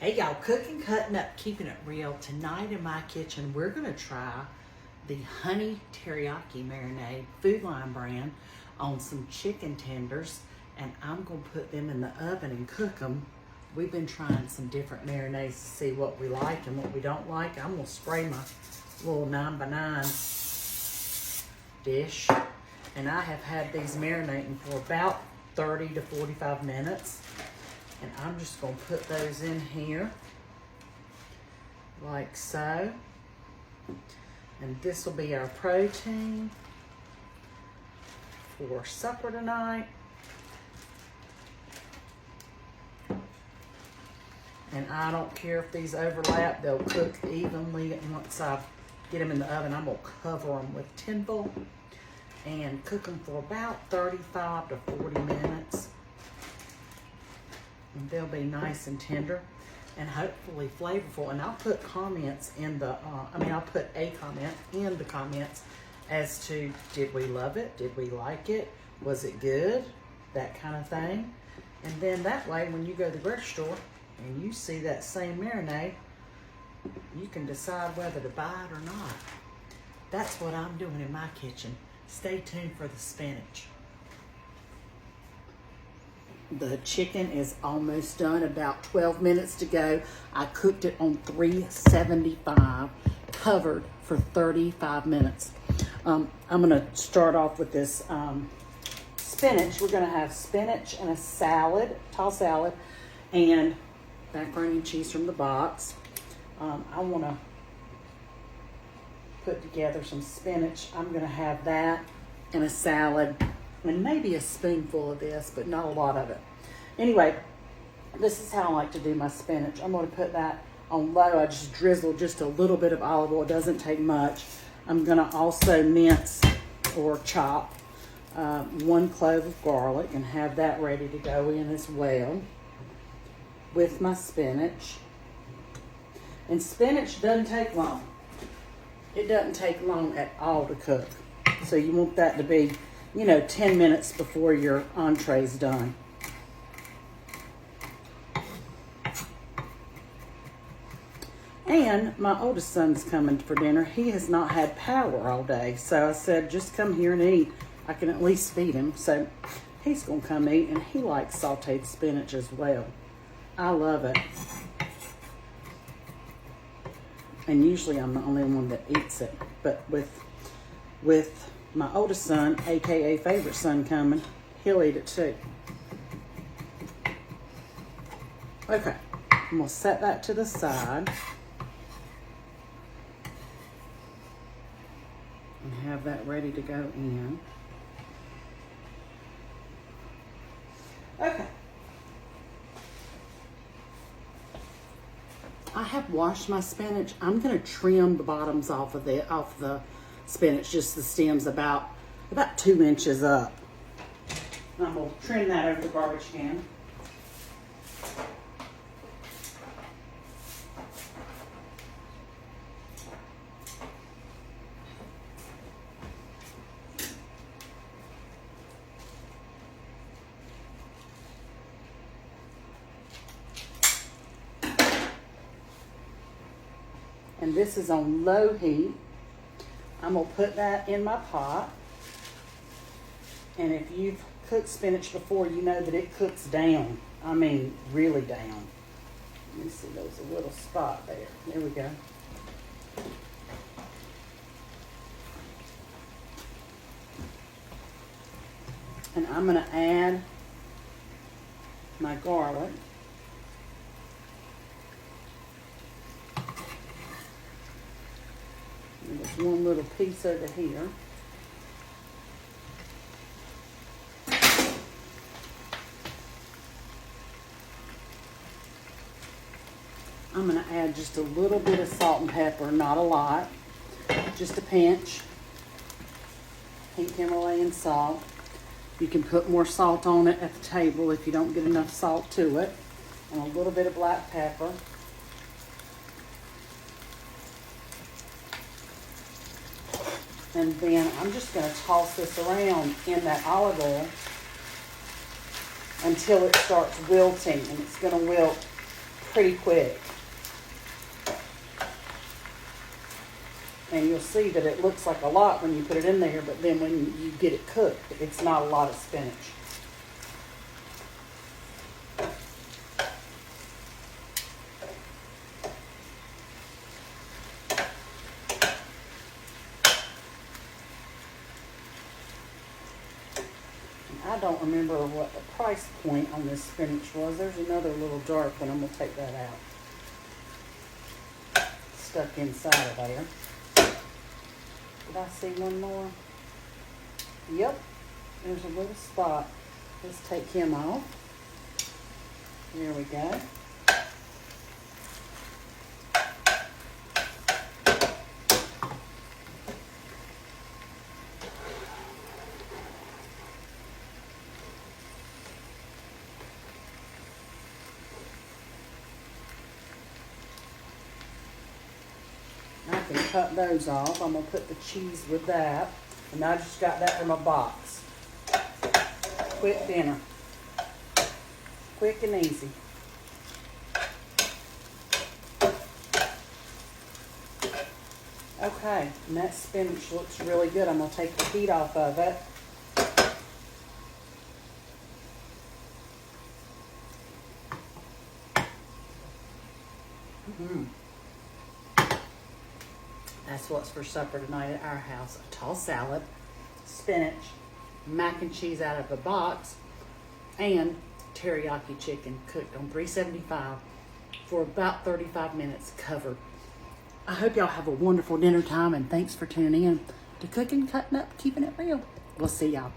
Hey y'all, cooking, cutting up, keeping it real. Tonight in my kitchen, we're gonna try the honey teriyaki marinade, Food Line brand, on some chicken tenders, and I'm gonna put them in the oven and cook them. We've been trying some different marinades to see what we like and what we don't like. I'm gonna spray my little 9x9 dish, and I have had these marinating for about 30 to 45 minutes. And I'm just gonna put those in here, like so. And this will be our protein for supper tonight. And I don't care if these overlap, they'll cook evenly. And once I get them in the oven, I'm gonna cover them with tinfoil and cook them for about 35 to 40 minutes. And they'll be nice and tender and hopefully flavorful. And I'll put comments in the, I'll put a comment in the comments as to, did we love it? Did we like it? Was it good? That kind of thing. And then that way, when you go to the grocery store and you see that same marinade, you can decide whether to buy it or not. That's what I'm doing in my kitchen. Stay tuned for the spinach. The chicken is almost done, about 12 minutes to go. I cooked it on 375, covered for 35 minutes. I'm gonna start off with this spinach. We're gonna have spinach and a salad, tall salad, and macaroni and cheese from the box. I wanna put together some spinach. I'm gonna have that and a salad, and maybe a spoonful of this, but not a lot of it. Anyway, this is how I like to do my spinach. I'm going to put that on low. I just drizzle just a little bit of olive oil. It doesn't take much. I'm going to also mince or chop 1 clove of garlic and have that ready to go in as well with my spinach. And spinach doesn't take long. It doesn't take long at all to cook. So you want that to be 10 minutes before your entree's done. And my oldest son's coming for dinner. He has not had power all day. So I said, just come here and eat. I can at least feed him. So he's going to come eat, and he likes sauteed spinach as well. I love it. And usually I'm the only one that eats it. But with my oldest son, aka favorite son, coming, he'll eat it too. Okay, I'm gonna set that to the side and have that ready to go in. Okay. I have washed my spinach. I'm gonna trim the bottoms off the spinach, just the stems about 2 inches up. I'm going to trim that over the garbage can. And this is on low heat. I'm going to put that in my pot. And if you've cooked spinach before, you know that it cooks down. I mean, really down. Let me see, there's a little spot there. There we go. And I'm going to add my garlic. And there's one little piece over here. I'm going to add just a little bit of salt and pepper, not a lot, just a pinch. Pink Himalayan salt. You can put more salt on it at the table if you don't get enough salt to it. And a little bit of black pepper. And then I'm just going to toss this around in that olive oil until it starts wilting, and it's going to wilt pretty quick. And you'll see that it looks like a lot when you put it in there, but then when you get it cooked, it's not a lot of spinach. I don't remember what the price point on this spinach was. There's another little dark one. I'm going to take that out. Stuck inside of there. Did I see one more? Yep. There's a little spot. Let's take him off. There we go. I can cut those off. I'm going to put the cheese with that. And I just got that from a box. Quick dinner. Quick and easy. Okay, and that spinach looks really good. I'm going to take the heat off of it. That's what's for supper tonight at our house. A tall salad, spinach, mac and cheese out of a box, and teriyaki chicken cooked on 375 for about 35 minutes covered. I hope y'all have a wonderful dinner time, and thanks for tuning in to Cooking, Cutting Up, Keeping It Real. We'll see y'all.